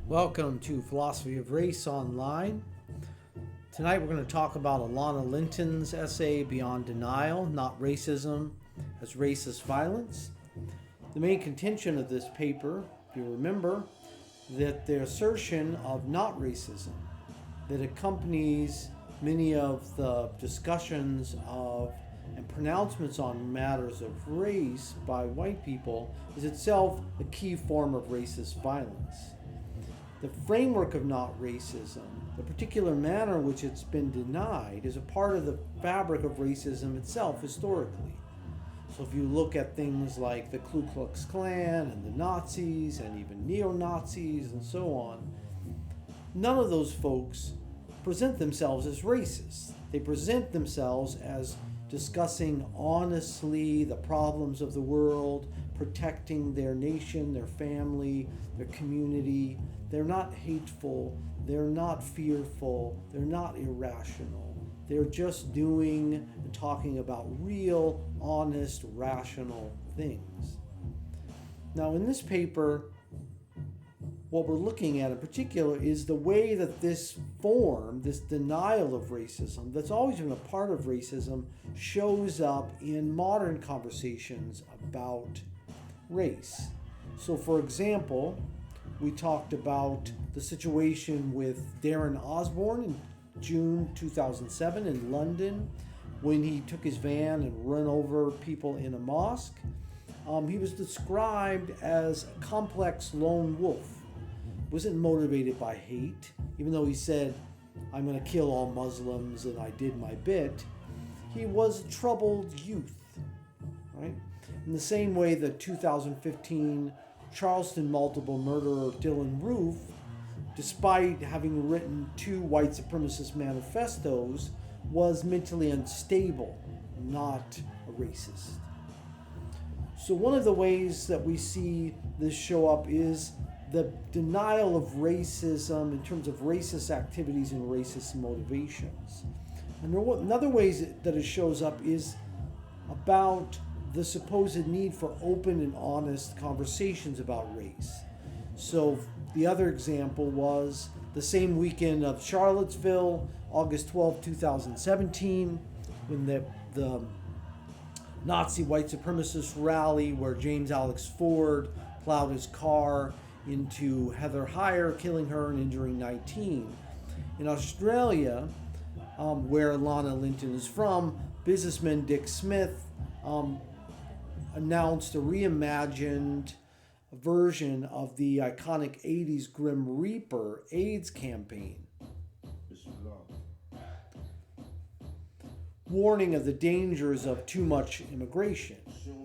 Welcome to Philosophy of Race Online. Tonight we're going to talk about Alana Linton's essay, Beyond Denial, Not Racism as Racist Violence. The main contention of this paper, if you remember, that the assertion of not racism that accompanies many of the discussions of and pronouncements on matters of race by white people is itself a key form of racist violence. The framework of not racism, the particular manner in which it's been denied, is a part of the fabric of racism itself historically. So if you look at things like the Ku Klux Klan and the Nazis and even neo-Nazis and so on, none of those folks present themselves as racist. They present themselves as discussing honestly the problems of the world, protecting their nation, their family, their community. They're not hateful, they're not fearful, they're not irrational. They're just doing and talking about real, honest, rational things. Now, in this paper, what we're looking at in particular is the way that this form, this denial of racism, that's always been a part of racism, shows up in modern conversations about race. So, for example, we talked about the situation with Darren Osborne in June 2007 in London when he took his van and ran over people in a mosque. He was described as a complex lone wolf. Wasn't motivated by hate, even though he said, "I'm going to kill all Muslims and I did my bit." He was a troubled youth, right? In the same way the 2015 Charleston multiple murderer Dylan Roof, despite having written 2 white supremacist manifestos, was mentally unstable, not a racist. So one of the ways that we see this show up is the denial of racism in terms of racist activities and racist motivations. And another way that it shows up is about the supposed need for open and honest conversations about race. So the other example was the same weekend of Charlottesville, August 12, 2017, when the Nazi white supremacist rally where James Alex Ford plowed his car into Heather Heyer, killing her and injuring 19. In Australia, where Alana Linton is from, businessman Dick Smith announced a reimagined version of the iconic 80s Grim Reaper AIDS campaign, warning of the dangers of too much immigration.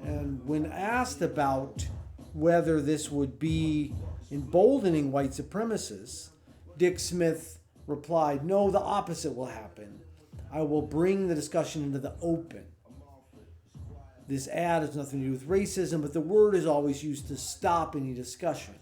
And when asked about whether this would be emboldening white supremacists, Dick Smith replied, "No, the opposite will happen. I will bring the discussion into the open." This ad has nothing to do with racism, but the word is always used to stop any discussion.